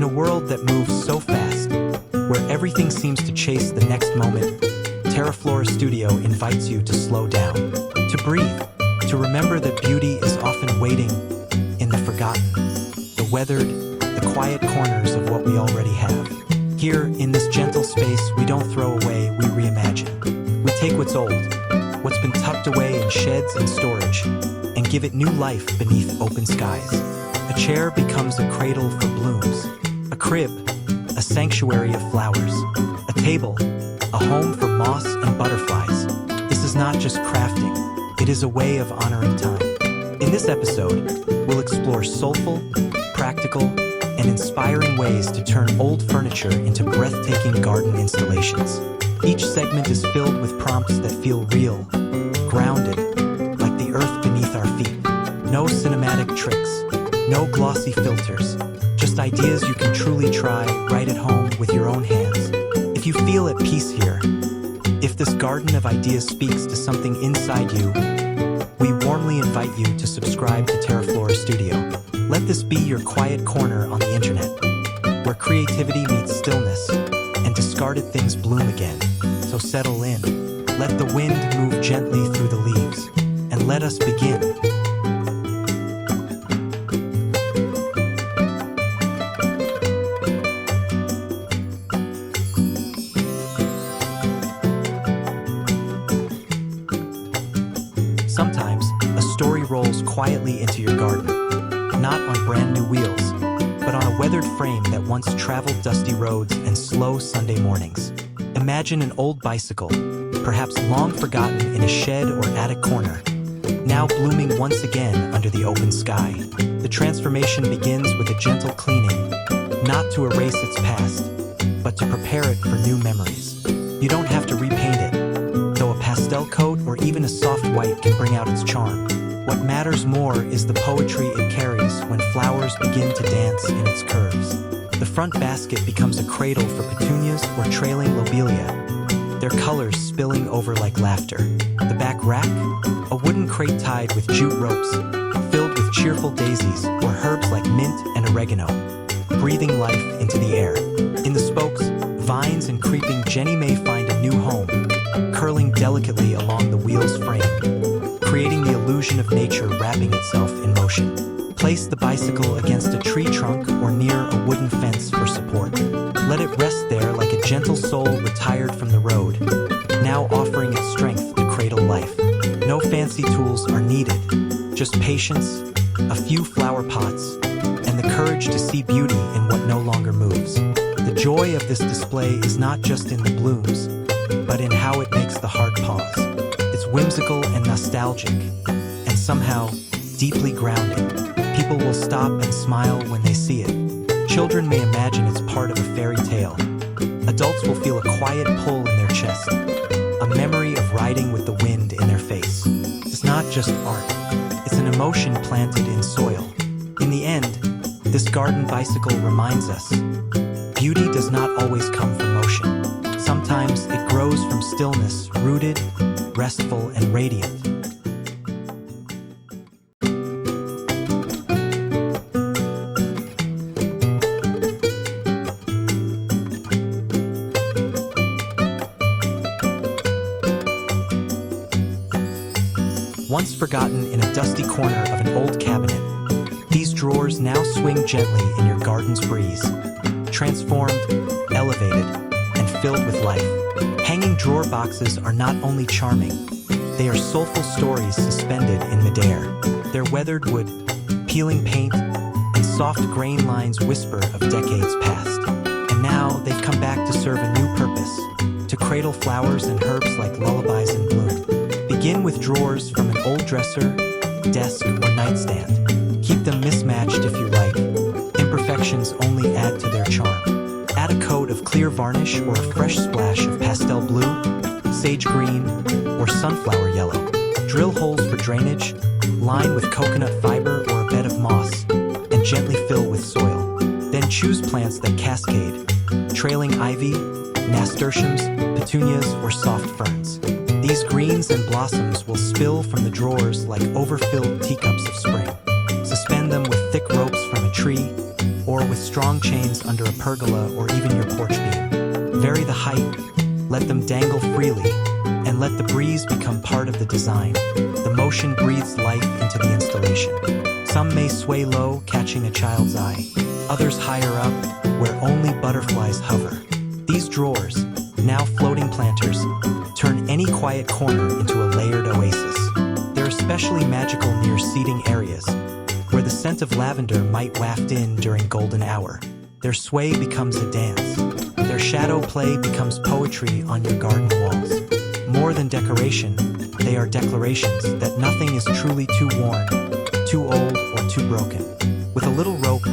In a world that moves so fast, where everything seems to chase the next moment, Verdo Studio invites you to slow down, to breathe, to remember that beauty is often waiting in the forgotten, the weathered, the quiet corners of what we already have. Here, in this gentle space, we don't throw away, we reimagine. We take what's old, what's been tucked away in sheds and storage, and give it new life beneath open skies. A chair becomes a cradle for blooms, a crib, a sanctuary of flowers, a table, a home for moss and butterflies. This is not just crafting, it is a way of honoring time. In this episode, we'll explore soulful, practical, and inspiring ways to turn old furniture into breathtaking garden installations. Each segment is filled with prompts that feel real, grounded, like the earth beneath our feet. No cinematic tricks, no glossy filters, just ideas you can truly try right at home with your own hands. If you feel at peace here, if this garden of ideas speaks to something inside you, we warmly invite you to subscribe to Verdo Studio. Let this be your quiet corner on the internet, where creativity meets stillness and discarded things bloom again. So settle in, let the wind move gently through the leaves, and let us begin. Sometimes, a story rolls quietly into your garden, not on brand new wheels, but on a weathered frame that once traveled dusty roads and slow Sunday mornings. Imagine an old bicycle, perhaps long forgotten in a shed or attic corner, now blooming once again under the open sky. The transformation begins with a gentle cleaning, not to erase its past, but to prepare it for new memories. You don't have to repaint it, though a pastel coat or even a soft white can bring out its charm. What matters more is the poetry it carries when flowers begin to dance in its curves. The front basket becomes a cradle for petunias or trailing lobelia, their colors spilling over like laughter. The back rack, a wooden crate tied with jute ropes, filled with cheerful daisies or herbs like mint and oregano, breathing life into the air. In the spokes, vines and creeping jenny may find a new home, curling delicately along the wheel's frame, creating the illusion of nature wrapping itself in motion. Place the bicycle against a tree trunk or near a wooden fence for support. Let it rest there like a gentle soul retired from the road, now offering its strength to cradle life. No fancy tools are needed, just patience, a few flower pots, and the courage to see beauty in what no longer moves. The joy of this display is not just in the blooms, but in how it makes the heart pause. It's whimsical and nostalgic, and somehow deeply grounding. People will stop and smile when they see it. Children may imagine it's part of a fairy tale. Adults will feel a quiet pull in their chest, a memory of riding with the wind in their face. It's not just art, it's an emotion planted in soil. In the end, this garden bicycle reminds us, beauty does not always come from motion. Sometimes it grows from stillness, rooted, restful, and radiant. Once forgotten in a dusty corner of an old cabinet, these drawers now swing gently in your garden's breeze, transformed, elevated, and filled with life. Hanging drawer boxes are not only charming, they are soulful stories suspended in midair. Their weathered wood, peeling paint, and soft grain lines whisper of decades past. And now they've come back to serve a new purpose, to cradle flowers and herbs like lullabies in bloom. Begin with drawers from an old dresser, desk, or nightstand. Keep them mismatched if you like. Imperfections only add to their charm. Add a coat of clear varnish or a fresh splash of pastel blue, sage green, or sunflower yellow. Drill holes for drainage, line with coconut fiber or a bed of moss, and gently fill with soil. Then choose plants that cascade, trailing ivy, nasturtiums, petunias, or soft ferns. These greens and blossoms will spill from the drawers like overfilled teacups of spring. Suspend them with thick ropes from a tree or with strong chains under a pergola or even your porch beam. Vary the height, let them dangle freely, and let the breeze become part of the design. The motion breathes life into the installation. Some may sway low, catching a child's eye. Others higher up, where only butterflies hover. These drawers, now floating planters, turn any quiet corner into a layered oasis. They're especially magical near seating areas, where the scent of lavender might waft in during golden hour. Their sway becomes a dance. Their shadow play becomes poetry on your garden walls. More than decoration, they are declarations that nothing is truly too worn, too old, or too broken. With a little rope,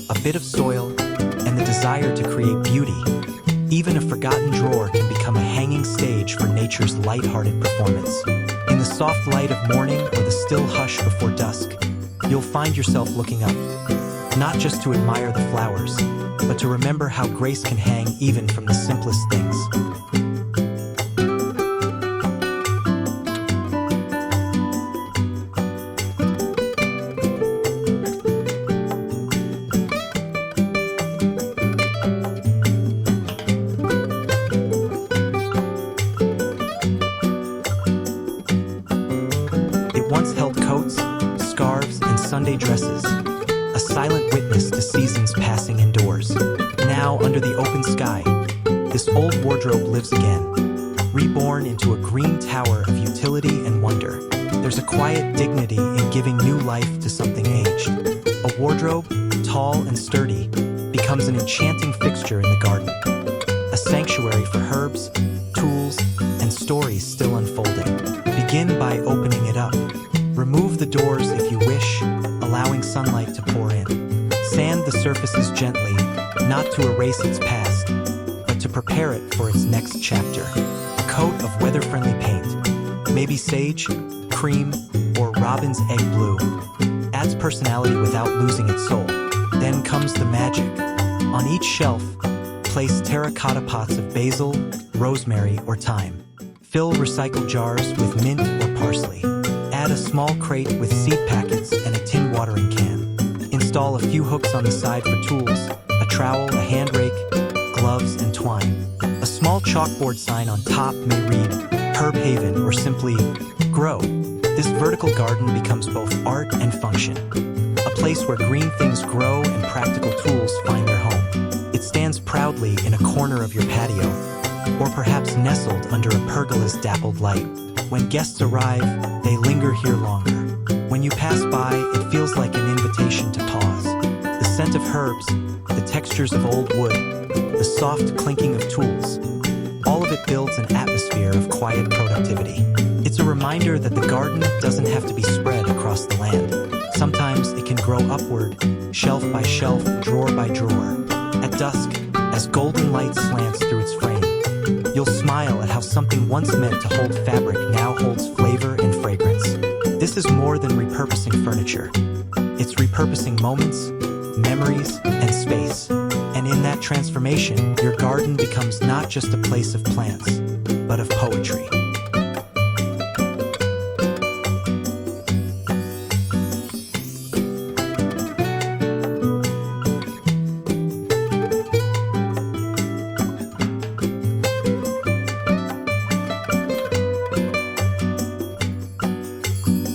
a bit of soil, and the desire to create beauty, even a forgotten drawer can become a hanging stage for nature's light-hearted performance. In the soft light of morning or the still hush before dusk, you'll find yourself looking up, not just to admire the flowers, but to remember how grace can hang even from the simplest things. Once held coats, scarves, and Sunday dresses, a silent witness to seasons passing indoors. Now, under the open sky, this old wardrobe lives again, reborn into a green tower of utility and wonder. There's a quiet dignity in giving new life to something aged. A wardrobe, tall and sturdy, becomes an enchanting fixture in the garden, a sanctuary for herbs, tools, and stories still unfolding. Begin by opening it up. Remove the doors if you wish, allowing sunlight to pour in. Sand the surfaces gently, not to erase its past, but to prepare it for its next chapter. A coat of weather-friendly paint, maybe sage, cream, or robin's egg blue, adds personality without losing its soul. Then comes the magic. On each shelf, place terracotta pots of basil, rosemary, or thyme. Fill recycled jars with mint or parsley. Add a small crate with seed packets and a tin watering can. Install a few hooks on the side for tools, a trowel, a hand rake, gloves, and twine. A small chalkboard sign on top may read, Herb Haven, or simply, Grow. This vertical garden becomes both art and function. A place where green things grow and practical tools find their home. It stands proudly in a corner of your patio, or perhaps nestled under a pergola's dappled light. When guests arrive, they linger here longer. When you pass by, it feels like an invitation to pause. The scent of herbs, the textures of old wood, the soft clinking of tools, all of it builds an atmosphere of quiet productivity. It's a reminder that the garden doesn't have to be spread across the land. Sometimes it can grow upward, shelf by shelf, drawer by drawer. At dusk, as golden light slants through its frame, you'll smile at how something once meant to hold fabric now holds flavor and fragrance. This is more than repurposing furniture. It's repurposing moments, memories, and space. And in that transformation, your garden becomes not just a place of plants, but of poetry.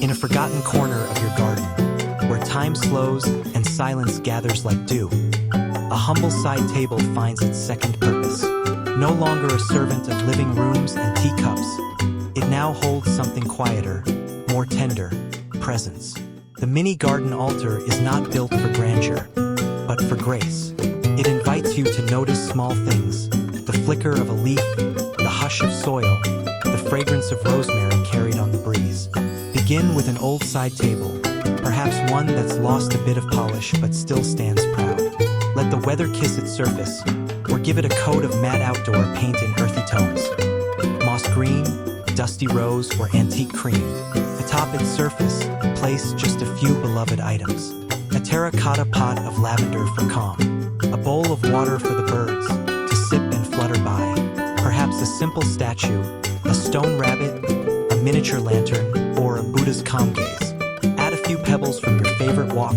In a forgotten corner of your garden, where time slows and silence gathers like dew, a humble side table finds its second purpose. No longer a servant of living rooms and teacups, it now holds something quieter, more tender, presence. The mini garden altar is not built for grandeur, but for grace. It invites you to notice small things, the flicker of a leaf, the hush of soil, the fragrance of rosemary carried on the breeze. Begin with an old side table, perhaps one that's lost a bit of polish but still stands proud. Let the weather kiss its surface, or give it a coat of matte outdoor paint in earthy tones. Moss green, dusty rose, or antique cream. Atop its surface, place just a few beloved items. A terracotta pot of lavender for calm, a bowl of water for the birds to sip and flutter by, perhaps a simple statue, a stone rabbit, a miniature lantern, or a Buddha's calm gaze. Add a few pebbles from your favorite walk,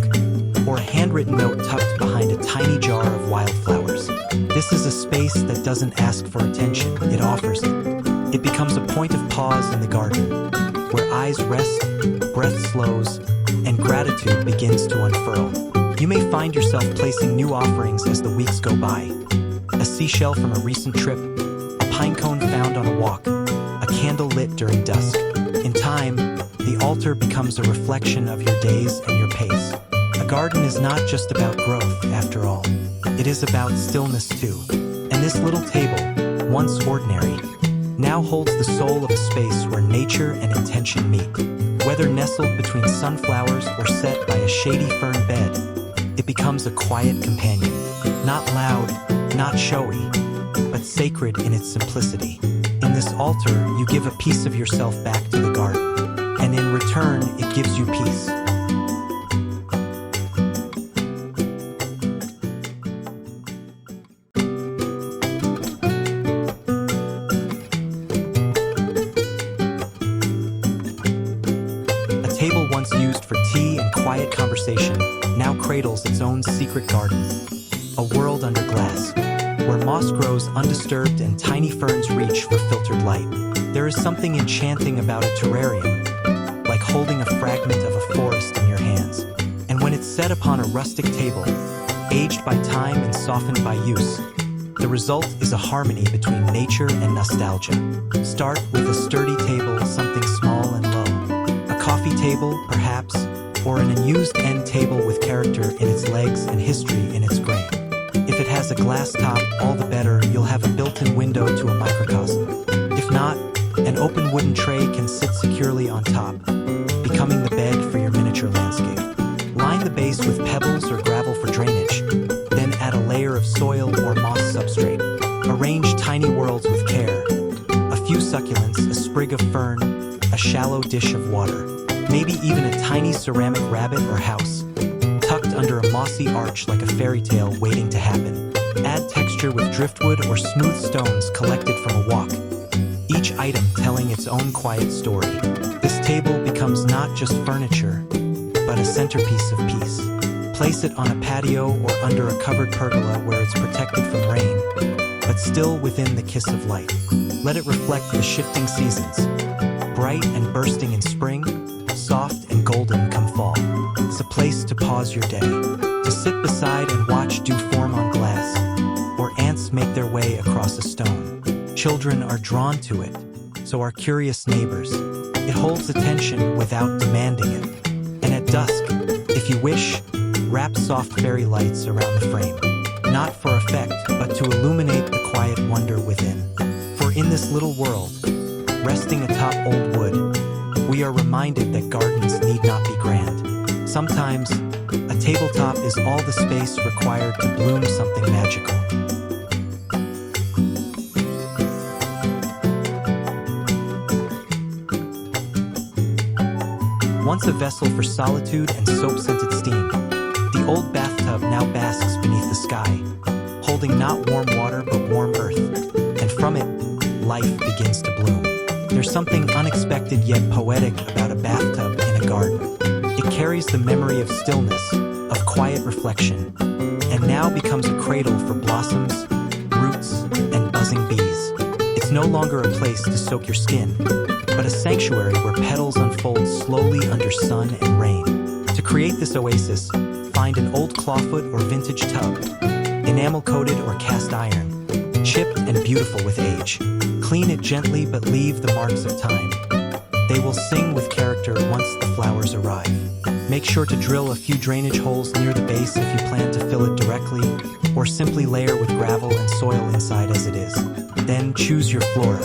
or a handwritten note tucked behind a tiny jar of wildflowers. This is a space that doesn't ask for attention, it offers it. It becomes a point of pause in the garden, where eyes rest, breath slows, and gratitude begins to unfurl. You may find yourself placing new offerings as the weeks go by. A seashell from a recent trip, a pine cone found on a walk, a candle lit during dusk. In time, the altar becomes a reflection of your days and your pace. A garden is not just about growth, after all. It is about stillness too. And this little table, once ordinary, now holds the soul of a space where nature and intention meet. Whether nestled between sunflowers or set by a shady fern bed, it becomes a quiet companion. Not loud, not showy, but sacred in its simplicity. In this altar, you give a piece of yourself back to the garden, and in return, it gives you peace. A table once used for tea and quiet conversation now cradles its own secret garden, a world under glass, where moss grows undisturbed and tiny ferns reach for filtered light. There is something enchanting about a terrarium, like holding a fragment of a forest in your hands. And when it's set upon a rustic table, aged by time and softened by use, the result is a harmony between nature and nostalgia. Start with a sturdy table, something small and low. A coffee table, perhaps, or an unused end table with character in its legs and history in its grain. If it has a glass top, all the better, you'll have a built-in window to a microcosm. If not, an open wooden tray can sit securely on top, becoming the bed for your miniature landscape. Line the base with pebbles or gravel for drainage, then add a layer of soil or moss substrate. Arrange tiny worlds with care. A few succulents, a sprig of fern, a shallow dish of water, maybe even a tiny ceramic rabbit or house, tucked under a mossy arch like a fairy tale waiting to happen. Add texture with driftwood or smooth stones collected from a walk, each item telling its own quiet story. This table becomes not just furniture, but a centerpiece of peace. Place it on a patio or under a covered pergola where it's protected from rain, but still within the kiss of light. Let it reflect the shifting seasons, bright and bursting in spring, soft and golden come fall. It's a place to pause your day, to sit beside and watch dew form on glass, or ants make their way across a stone. Children are drawn to it, so are curious neighbors. It holds attention without demanding it. And at dusk, if you wish, wrap soft fairy lights around the frame, not for effect, but to illuminate the quiet wonder within. For in this little world, resting atop old wood, we are reminded that gardens need not be grand. Sometimes, a tabletop is all the space required to bloom something magical. Once a vessel for solitude and soap-scented steam, the old bathtub now basks beneath the sky, holding not warm water but warm earth, and from it, life begins to bloom. There's something unexpected yet poetic about a bathtub in a garden. It carries the memory of stillness, of quiet reflection, and now becomes a cradle for blossoms, roots, and buzzing bees. It's no longer a place to soak your skin, but a sanctuary where petals unfold slowly under sun and rain. To create this oasis, find an old clawfoot or vintage tub, enamel-coated or cast iron, chipped and beautiful with age. Clean it gently but leave the marks of time. They will sing with character once the flowers arrive. Make sure to drill a few drainage holes near the base if you plan to fill it directly, or simply layer with gravel and soil inside as it is. Then choose your flora.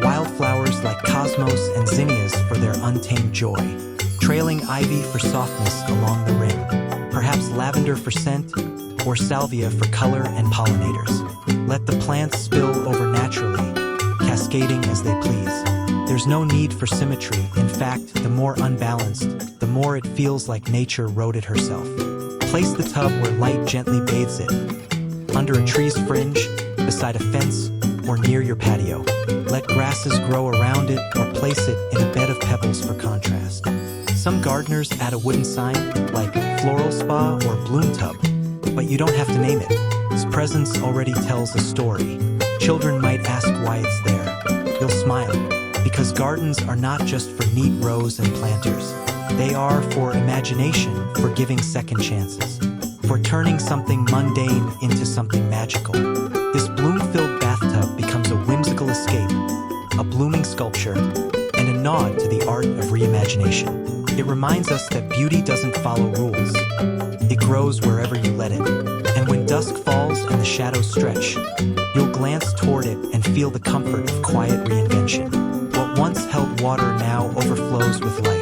Wildflowers like cosmos and zinnias for their untamed joy. Trailing ivy for softness along the rim. Perhaps lavender for scent, or salvia for color and pollinators. Let the plants spill over naturally, cascading as they please. There's no need for symmetry. In fact, the more unbalanced, the more it feels like nature wrote it herself. Place the tub where light gently bathes it, under a tree's fringe, beside a fence, or near your patio. Let grasses grow around it or place it in a bed of pebbles for contrast. Some gardeners add a wooden sign, like floral spa or bloom tub, but you don't have to name it. Its presence already tells a story. Children might ask why it's there. You'll smile, because gardens are not just for neat rows and planters. They are for imagination, for giving second chances, for turning something mundane into something magical. This bloom-filled bathtub becomes a whimsical escape, a blooming sculpture, and a nod to the art of reimagination. It reminds us that beauty doesn't follow rules. It grows wherever you let it. And when dusk falls and the shadows stretch, you'll glance toward it and feel the comfort of quiet reinvention. What once held water now overflows with life.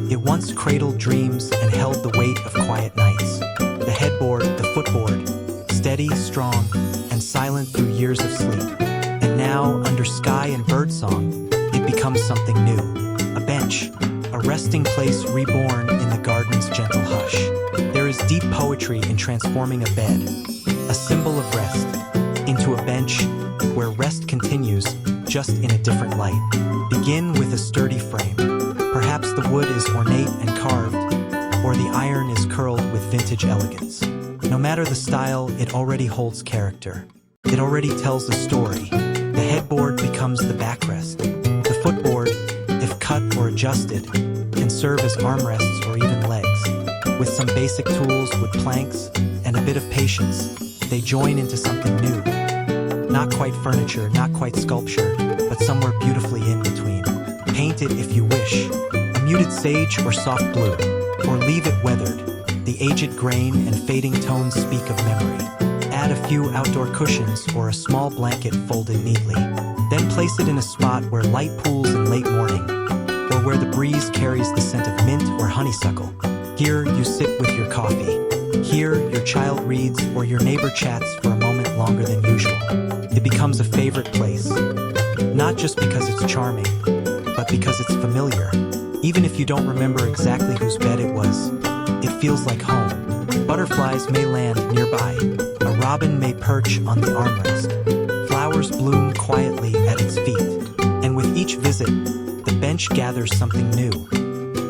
It once cradled dreams and held the weight of quiet nights. The headboard, the footboard, steady, strong, and silent through years of sleep. And now, under sky and birdsong, it becomes something new. A bench, a resting place reborn in the garden's gentle hush. There is deep poetry in transforming a bed, a symbol of rest, into a bench where rest continues, just in a different light. Begin with a sturdy frame. Perhaps the wood is ornate and carved, or the iron is curled with vintage elegance. No matter the style, it already holds character. It already tells a story. The headboard becomes the backrest. The footboard, if cut or adjusted, can serve as armrests or even legs. With some basic tools, wood planks, and a bit of patience, they join into something new. Not quite furniture, not quite sculpture, but somewhere beautifully in between. Paint it if you wish, a muted sage or soft blue, or leave it weathered. The aged grain and fading tones speak of memory. Add a few outdoor cushions or a small blanket folded neatly. Then place it in a spot where light pools in late morning, or where the breeze carries the scent of mint or honeysuckle. Here you sit with your coffee. Here your child reads or your neighbor chats for a moment longer than usual. It becomes a favorite place, not just because it's charming, but because it's familiar. Even if you don't remember exactly whose bed it was, it feels like home. Butterflies may land nearby. A robin may perch on the armrest. Flowers bloom quietly at its feet. And with each visit, the bench gathers something new.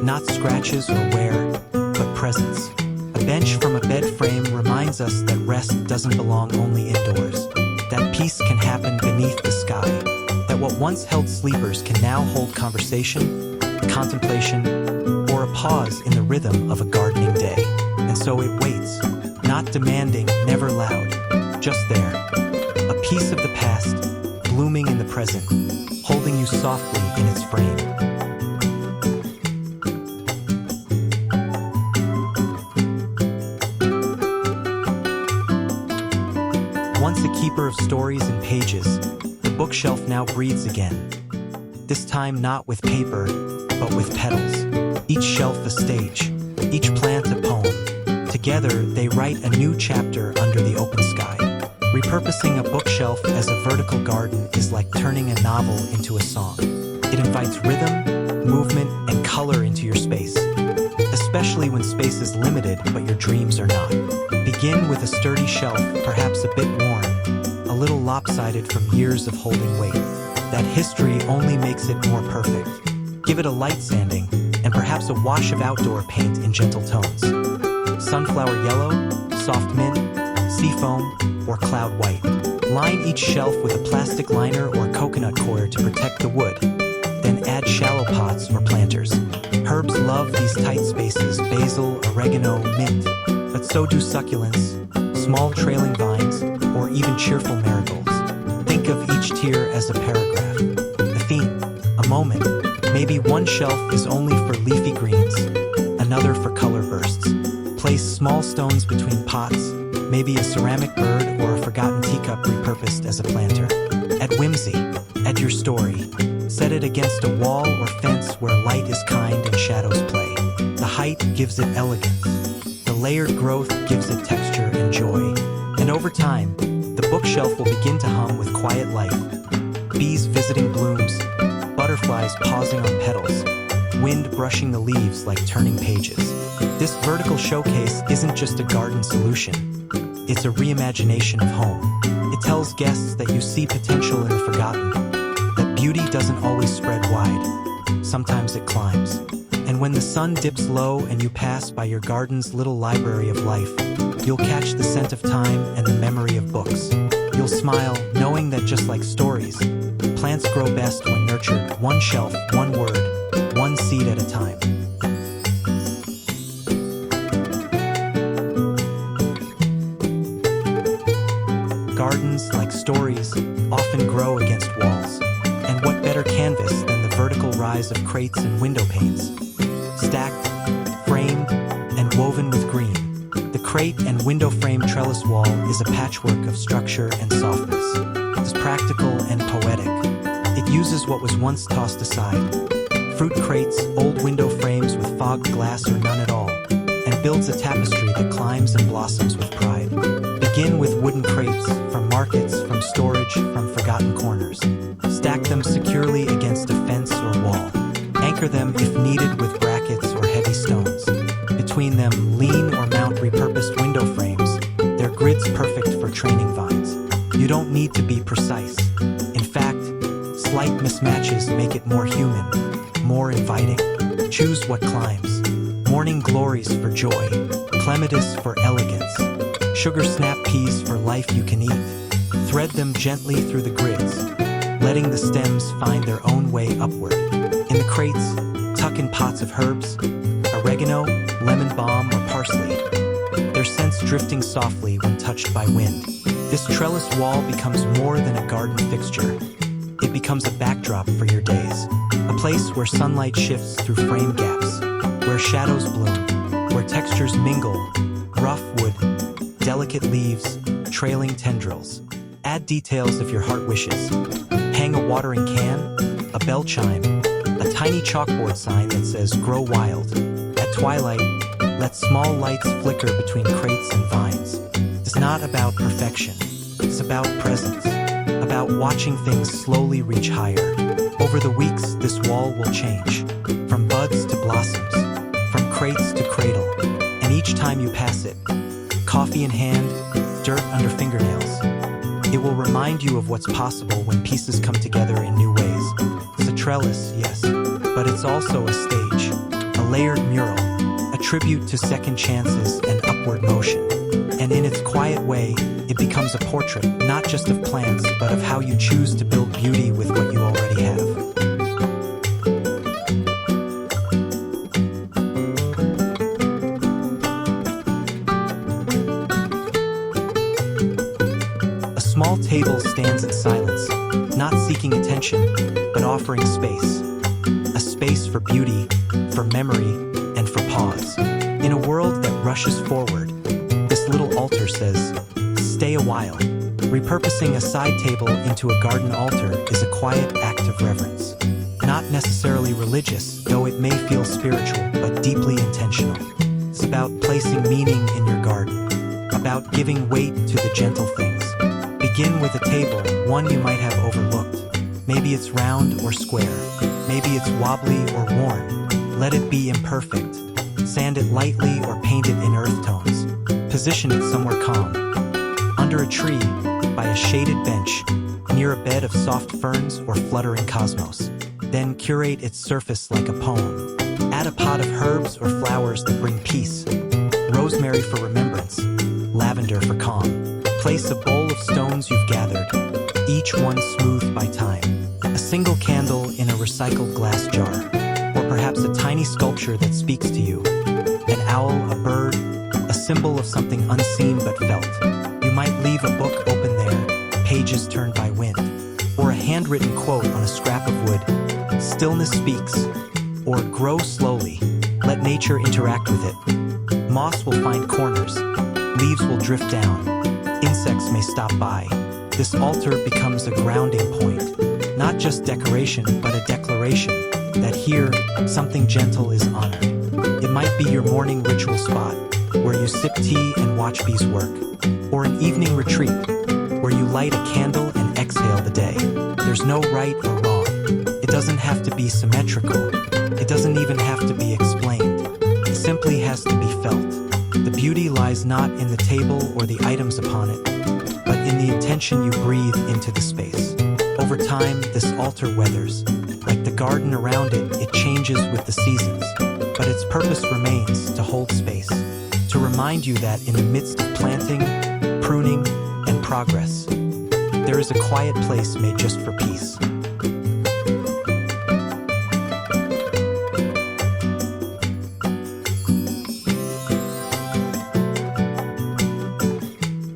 Not scratches or wear, but presence. A bench from a bed frame reminds us that rest doesn't belong only indoors. That peace can happen beneath the sky. That what once held sleepers can now hold conversation, contemplation, or a pause in the rhythm of a gardening day. And so it waits, not demanding, never loud, just there. A piece of the past, blooming in the present, holding you softly in its frame. Once a keeper of stories and pages, the bookshelf now breathes again. This time not with paper, but with petals. Each shelf a stage, each plant a poem. Together, they write a new chapter under the open sky. Repurposing a bookshelf as a vertical garden is like turning a novel into a song. It invites rhythm, movement, and color into your space, especially when space is limited but your dreams are not. Begin with a sturdy shelf, perhaps a bit worn, a little lopsided from years of holding weight. That history only makes it more perfect. Give it a light sanding, and perhaps a wash of outdoor paint in gentle tones. Sunflower yellow, soft mint, seafoam, or cloud white. Line each shelf with a plastic liner or coconut coir to protect the wood. Then add shallow pots or planters. Herbs love these tight spaces: basil, oregano, mint. But so do succulents, small trailing vines, or even cheerful marigolds. Think of each tier as a paragraph, a theme, a moment. Maybe one shelf is only for leafy greens, another for color bursts. Place small stones between pots, maybe a ceramic bird or a forgotten teacup repurposed as a planter. Add whimsy, add your story. Set it against a wall or fence where light is kind and shadows play. The height gives it elegance. The layered growth gives it texture and joy. And over time, the bookshelf will begin to hum with quiet life. Bees visiting blooms, butterflies pausing on petals, wind brushing the leaves like turning pages. This vertical showcase isn't just a garden solution. It's a reimagination of home. It tells guests that you see potential in the forgotten, that beauty doesn't always spread wide. Sometimes it climbs. And when the sun dips low and you pass by your garden's little library of life, you'll catch the scent of time and the memory of books. You'll smile, knowing that just like stories, plants grow best when nurtured one shelf, one word, one seed at a time. Gardens, like stories, often grow against walls. And what better canvas than the vertical rise of crates and window panes? Stacked, framed, and woven with green. The crate and window frame trellis wall is a patchwork of structure and softness. It's practical and poetic. It uses what was once tossed aside. Fruit crates, old window frames with fogged glass or none at all, and builds a tapestry that climbs and blossoms with pride. Begin with wooden crates, from markets, from storage, from forgotten corners. Stack them securely against a fence or wall. Anchor them if needed with brackets or heavy stones. Between them, lean or mount repurposed window frames. Their grids perfect for training vines. You don't need to be precise. In fact, slight mismatches make it more human, more inviting. Choose what climbs. Morning glories for joy, clematis for elegance, sugar snap peas for life you can eat. Thread them gently through the grids, letting the stems find their own way upward. In the crates, tuck in pots of herbs, oregano, lemon balm, or parsley, their scents drifting softly when touched by wind. This trellis wall becomes more than a garden fixture. It becomes a backdrop for your days, a place where sunlight shifts through frame gaps, where shadows bloom, where textures mingle, rough wood, delicate leaves, trailing tendrils. Add details if your heart wishes. Hang a watering can, a bell chime, a tiny chalkboard sign that says "Grow Wild." At twilight, let small lights flicker between crates and vines. It's not about perfection. It's about presence, about watching things slowly reach higher. Over the weeks, this wall will change, from buds to blossoms, from crates to cradle. And each time you pass it, coffee in hand, dirt under fingernails, it will remind you of what's possible when pieces come together in new ways. It's a trellis, yes, but it's also a stage, a layered mural, a tribute to second chances and upward motion. And in its quiet way, it becomes a portrait, not just of plants, but of how you choose to build beauty with what you already have. A small table stands in silence, not seeking attention, but offering space. A space for beauty, for memory, and for pause. In a world that rushes forward, this little altar says, "Stay a while." Repurposing a side table into a garden altar is a quiet act of reverence. Not necessarily religious, though it may feel spiritual, but deeply intentional. It's about placing meaning in your garden, about giving weight to the gentle things. Begin with a table, one you might have overlooked. Maybe it's round or square. Maybe it's wobbly or worn. Let it be imperfect. Sand it lightly or paint it in earth tones. Position it somewhere calm. Under a tree, by a shaded bench, near a bed of soft ferns or fluttering cosmos. Then curate its surface like a poem. Add a pot of herbs or flowers that bring peace. Rosemary for remembrance, lavender for calm. Place a bowl of stones you've gathered, each one smoothed by time. A single candle in a recycled glass jar, or perhaps a tiny sculpture that speaks to you. An owl, a bird, a symbol of something unseen but felt. You might leave a book open there, pages turned by wind, or a handwritten quote on a scrap of wood. Stillness speaks, or grow slowly. Let nature interact with it. Moss will find corners, leaves will drift down, insects may stop by. This altar becomes a grounding point, not just decoration, but a declaration that here, something gentle is honored. It might be your morning ritual spot, where you sip tea and watch bees work, or an evening retreat, where you light a candle and exhale the day. There's no right or wrong. It doesn't have to be symmetrical. It doesn't even have to be explained. It simply has to be felt. The beauty lies not in the table or the items upon it, but in the intention you breathe into the space. Over time, this altar weathers. Like the garden around it, it changes with the seasons, but its purpose remains to hold space, to remind you that in the midst of planting, pruning, and progress, there is a quiet place made just for peace.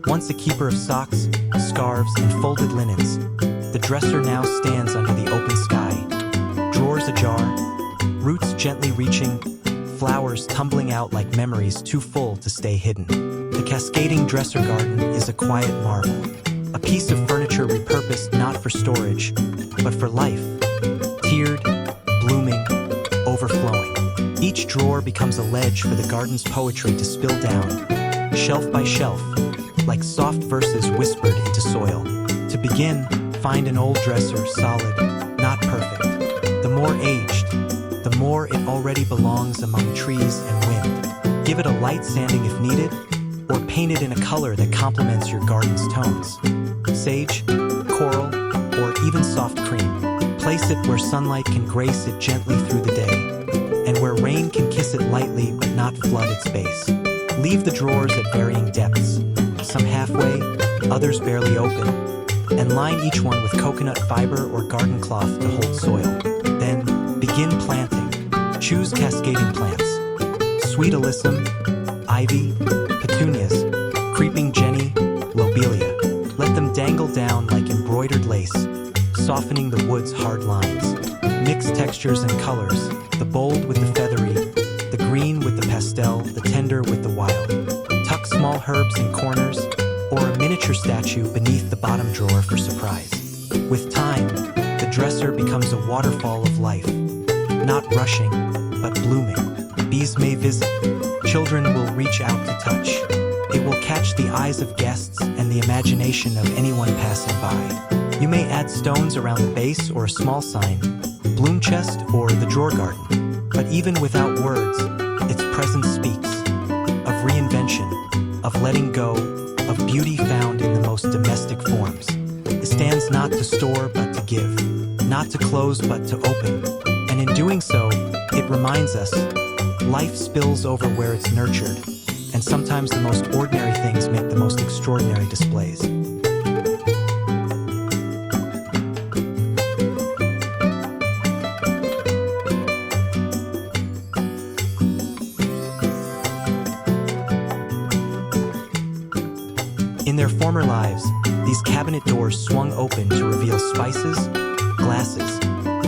Once a keeper of socks, scarves, and folded linens, the dresser now stands under the open sky, drawers ajar, roots gently reaching, flowers tumbling out like memories too full to stay hidden. The cascading dresser garden is a quiet marvel, a piece of furniture repurposed not for storage, but for life, tiered, blooming, overflowing. Each drawer becomes a ledge for the garden's poetry to spill down, shelf by shelf, like soft verses whispered into soil. To begin, find an old dresser, solid, not perfect. The more aged, the more it already belongs among trees and wind. Give it a light sanding if needed, or paint it in a color that complements your garden's tones. Sage, coral, or even soft cream. Place it where sunlight can grace it gently through the day, and where rain can kiss it lightly but not flood its base. Leave the drawers at varying depths, some halfway, others barely open, and line each one with coconut fiber or garden cloth to hold soil. Then, begin planting. Choose cascading plants. Sweet alyssum, ivy, petunias, creeping jenny, lobelia. Let them dangle down like embroidered lace, softening the wood's hard lines. Mix textures and colors, the bold with the feathery, the green with the pastel, the tender with the wild. Tuck small herbs in corners, or a miniature statue beneath the bottom drawer for surprise. With time, the dresser becomes a waterfall of life, not rushing, but blooming. Bees may visit, children will reach out to touch. It will catch the eyes of guests and the imagination of anyone passing by. You may add stones around the base or a small sign, bloom chest or the drawer garden. But even without words, its presence speaks of reinvention, of letting go, of beauty found in the most domestic forms. It stands not to store but to give, not to close but to open. And in doing so, it reminds us, life spills over where it's nurtured, and sometimes the most ordinary things make the most extraordinary displays. In their former lives, these cabinet doors swung open to reveal spices, glasses,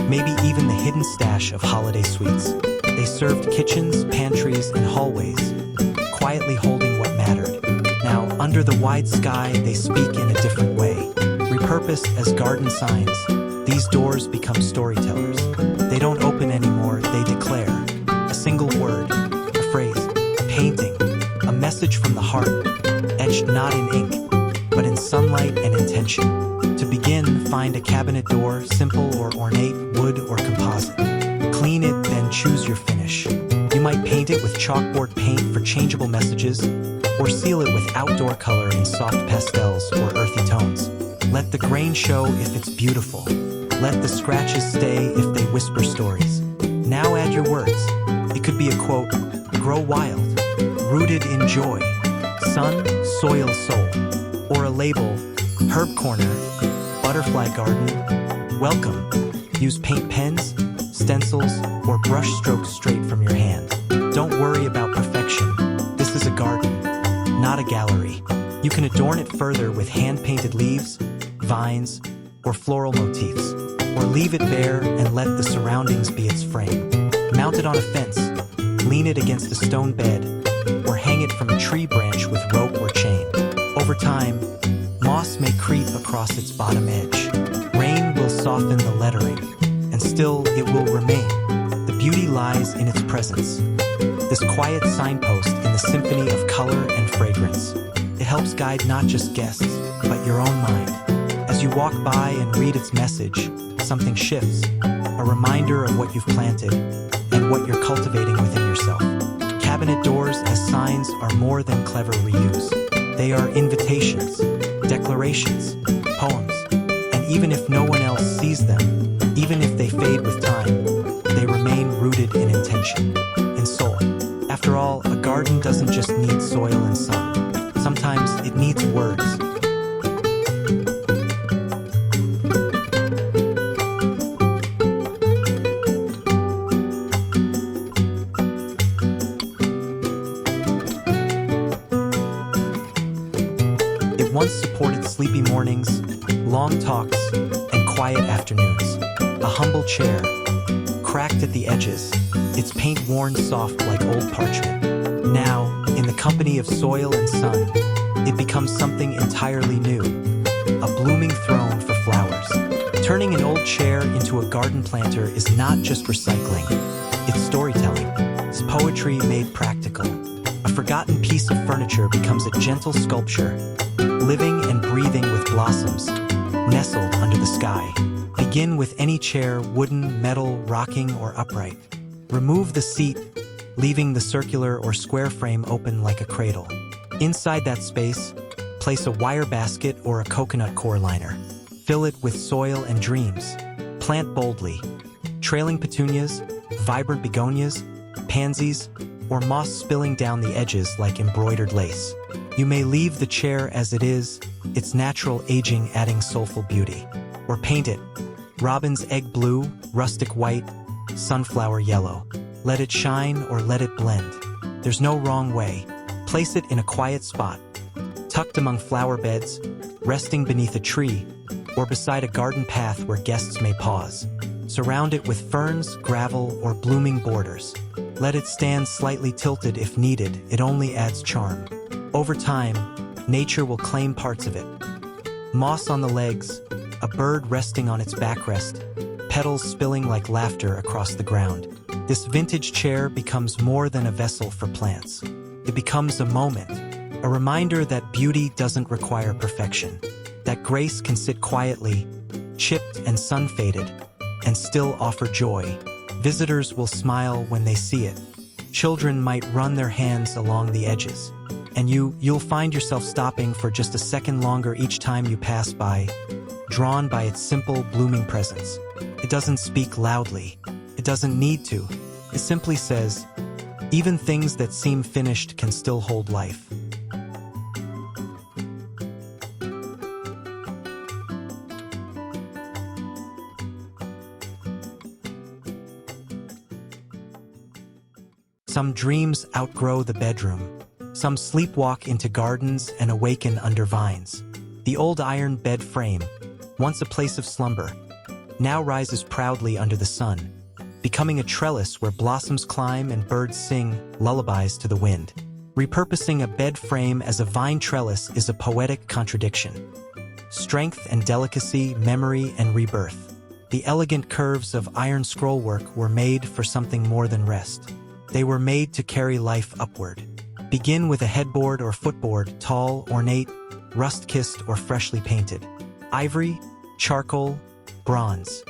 maybe even the hidden stash of holiday sweets. They served kitchens, pantries, and hallways, quietly holding what mattered. Now, under the wide sky, they speak in a different way. Repurposed as garden signs, these doors become storytellers. They don't open anymore, they declare. A single word, a phrase, a painting, a message from the heart, etched not in ink, but in sunlight and intention. To begin, find a cabinet door, simple or ornate, wood or composite. Clean it, then choose your finish. You might paint it with chalkboard paint for changeable messages, or seal it with outdoor color in soft pastels or earthy tones. Let the grain show if it's beautiful. Let the scratches stay if they whisper stories. Now add your words. It could be a quote, grow wild, rooted in joy, sun, soil, soul, or a label, herb corner, butterfly garden, welcome. Use paint pens, stencils, or brush strokes straight from your hand. Don't worry about perfection. This is a garden, not a gallery. You can adorn it further with hand-painted leaves, vines, or floral motifs, or leave it bare and let the surroundings be its frame. Mount it on a fence, lean it against a stone bed, or hang it from a tree branch with rope or chain. Over time, moss may creep across its bottom edge. Rain will soften the lettering, and still it will remain. The beauty lies in its presence. This quiet signpost in the symphony of color and fragrance. It helps guide not just guests, but your own mind. As you walk by and read its message, something shifts, a reminder of what you've planted, and what you're cultivating within yourself. Cabinet doors as signs are more than clever reuse. They are invitations, declarations, poems, and even if no one else sees them, even if they fade with time, they remain rooted in intention, in soul. After all, a garden doesn't just need soil and sun. Sometimes it needs words. It once supported sleepy mornings, long talks, and quiet afternoons. A humble chair, cracked at the edges, its paint worn soft like old parchment. Now, in the company of soil and sun, it becomes something entirely new, a blooming throne for flowers. Turning an old chair into a garden planter is not just recycling, it's storytelling. It's poetry made practical. A forgotten piece of furniture becomes a gentle sculpture, living and breathing with blossoms, nestled under the sky. Begin with any chair, wooden, metal, rocking, or upright. Remove the seat, leaving the circular or square frame open like a cradle. Inside that space, place a wire basket or a coconut core liner. Fill it with soil and dreams. Plant boldly. Trailing petunias, vibrant begonias, pansies, or moss spilling down the edges like embroidered lace. You may leave the chair as it is, its natural aging adding soulful beauty. Or paint it. Robin's egg blue, rustic white, sunflower yellow. Let it shine or let it blend. There's no wrong way. Place it in a quiet spot, tucked among flower beds, resting beneath a tree, or beside a garden path where guests may pause. Surround it with ferns, gravel, or blooming borders. Let it stand slightly tilted if needed, it only adds charm. Over time, nature will claim parts of it. Moss on the legs, a bird resting on its backrest, petals spilling like laughter across the ground. This vintage chair becomes more than a vessel for plants. It becomes a moment, a reminder that beauty doesn't require perfection, that grace can sit quietly, chipped and sun-faded, and still offer joy. Visitors will smile when they see it. Children might run their hands along the edges. And you'll find yourself stopping for just a second longer each time you pass by, drawn by its simple, blooming presence. It doesn't speak loudly. It doesn't need to. It simply says, even things that seem finished can still hold life. Some dreams outgrow the bedroom. Some sleepwalk into gardens and awaken under vines. The old iron bed frame, once a place of slumber, now rises proudly under the sun, becoming a trellis where blossoms climb and birds sing lullabies to the wind. Repurposing a bed frame as a vine trellis is a poetic contradiction. Strength and delicacy, memory and rebirth. The elegant curves of iron scrollwork were made for something more than rest. They were made to carry life upward. Begin with a headboard or footboard, tall, ornate, rust-kissed or freshly painted. Ivory, charcoal, bronze.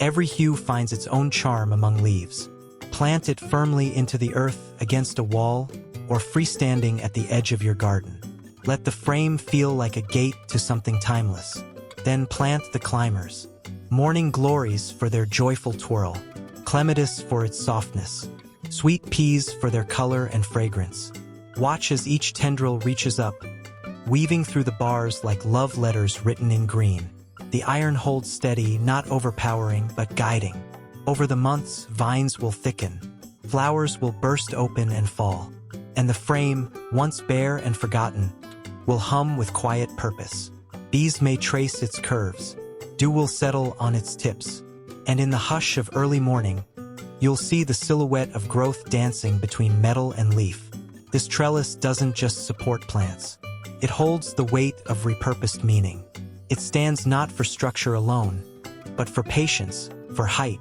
Every hue finds its own charm among leaves. Plant it firmly into the earth against a wall or freestanding at the edge of your garden. Let the frame feel like a gate to something timeless. Then plant the climbers. Morning glories for their joyful twirl. Clematis for its softness. Sweet peas for their color and fragrance. Watch as each tendril reaches up, weaving through the bars like love letters written in green. The iron holds steady, not overpowering, but guiding. Over the months, vines will thicken. Flowers will burst open and fall. And the frame, once bare and forgotten, will hum with quiet purpose. Bees may trace its curves. Dew will settle on its tips. And in the hush of early morning, you'll see the silhouette of growth dancing between metal and leaf. This trellis doesn't just support plants. It holds the weight of repurposed meaning. It stands not for structure alone, but for patience, for height,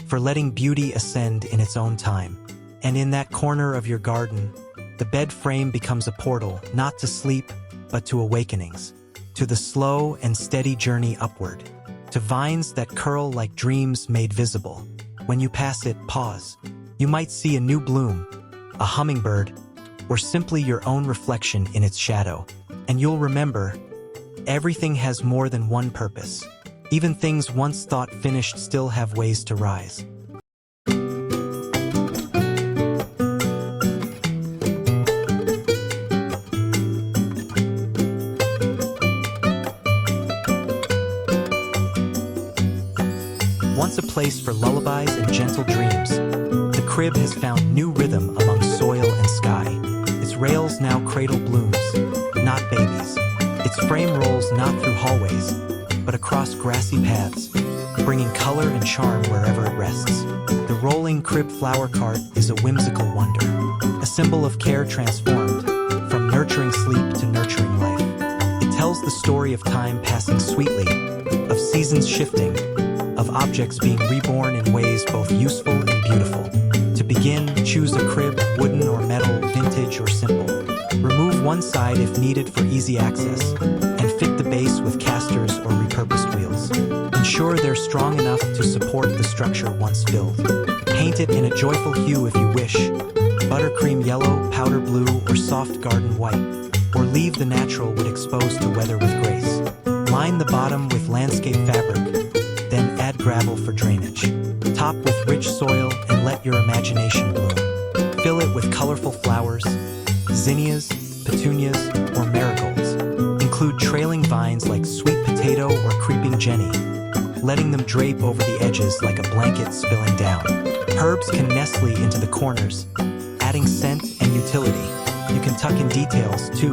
for letting beauty ascend in its own time. And in that corner of your garden, the bed frame becomes a portal, not to sleep, but to awakenings, to the slow and steady journey upward, to vines that curl like dreams made visible. When you pass it, pause. You might see a new bloom, a hummingbird, or simply your own reflection in its shadow. And you'll remember, everything has more than one purpose. Even things once thought finished still have ways to rise. Once a place for lullabies and gentle dreams, the crib has found new rhythm among soil and sky. Its rails now cradle blooms, not babies. Its frame rolls not through hallways, but across grassy paths, bringing color and charm wherever it rests. The rolling crib flower cart is a whimsical wonder, a symbol of care transformed, from nurturing sleep to nurturing life. It tells the story of time passing sweetly, of seasons shifting, of objects being reborn in ways both useful and beautiful. To begin, choose a crib, wooden or metal, vintage or simple. Remove one side if needed for easy access, and fit the base with casters or repurposed wheels. Ensure they're strong enough to support the structure once filled. Paint it in a joyful hue if you wish, buttercream yellow, powder blue, or soft garden white, or leave the natural wood exposed to weather with grace. Line the bottom with landscape fabric, then add gravel for drainage. Top with rich soil and let your imagination bloom. Fill it with colorful flowers, zinnias, petunias, or marigolds. Include trailing vines like sweet potato or creeping jenny, letting them drape over the edges like a blanket spilling down. Herbs can nestle into the corners, adding scent and utility. You can tuck in details too,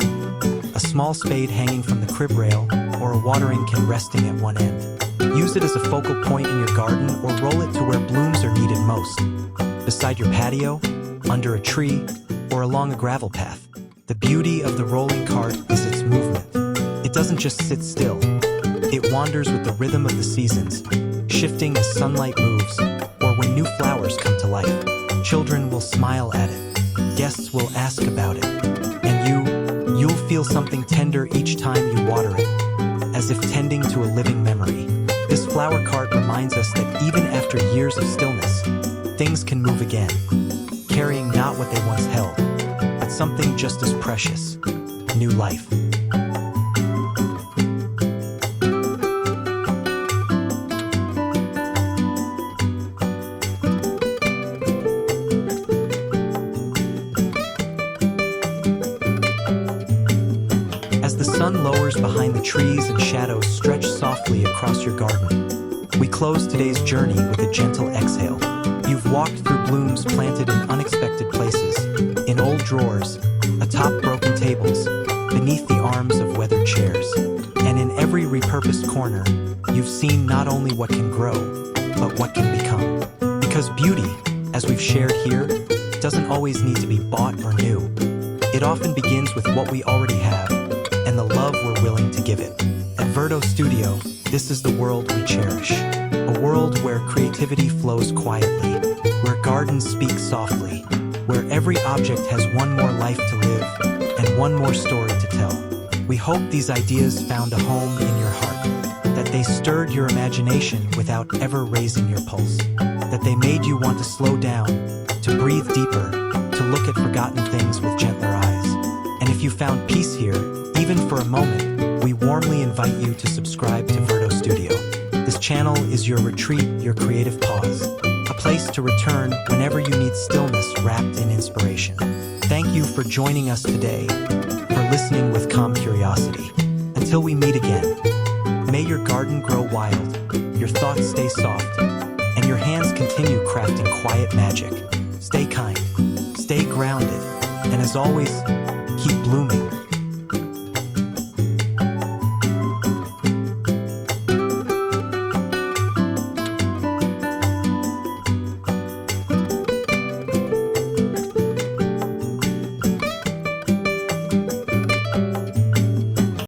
a small spade hanging from the crib rail or a watering can resting at one end. Use it as a focal point in your garden or roll it to where blooms are needed most. Beside your patio, under a tree, or along a gravel path. The beauty of the rolling cart is its movement. It doesn't just sit still. It wanders with the rhythm of the seasons, shifting as sunlight moves, or when new flowers come to life. Children will smile at it. Guests will ask about it. And you'll feel something tender each time you water it, as if tending to a living memory. This flower cart reminds us that even after years of stillness, things can move again, carrying not what they once held, but something just as precious, new life. As the sun lowers behind the trees and shadows stretch softly across your garden, we close today's journey with a gentle exhale. You've walked through blooms planted in unexpected places, in old drawers, atop broken tables, beneath the arms of weathered chairs. And in every repurposed corner, you've seen not only what can grow, but what can become. Because beauty, as we've shared here, doesn't always need to be bought or new. It often begins with what we already have, and the love we're willing to give it. At Verdo Studio, this is the world we cherish. A world where creativity flows quietly, where gardens speak softly, where every object has one more life to live and one more story to tell. We hope these ideas found a home in your heart, that they stirred your imagination without ever raising your pulse, that they made you want to slow down, to breathe deeper, to look at forgotten things with gentler eyes. And if you found peace here, even for a moment, we warmly invite you to subscribe to Verdo Studio. This channel is your retreat, your creative pause, a place to return whenever you need stillness wrapped in inspiration. Thank you for joining us today, for listening with calm curiosity. Until we meet again, may your garden grow wild, your thoughts stay soft, and your hands continue crafting quiet magic. Stay kind, stay grounded, and as always, keep blooming.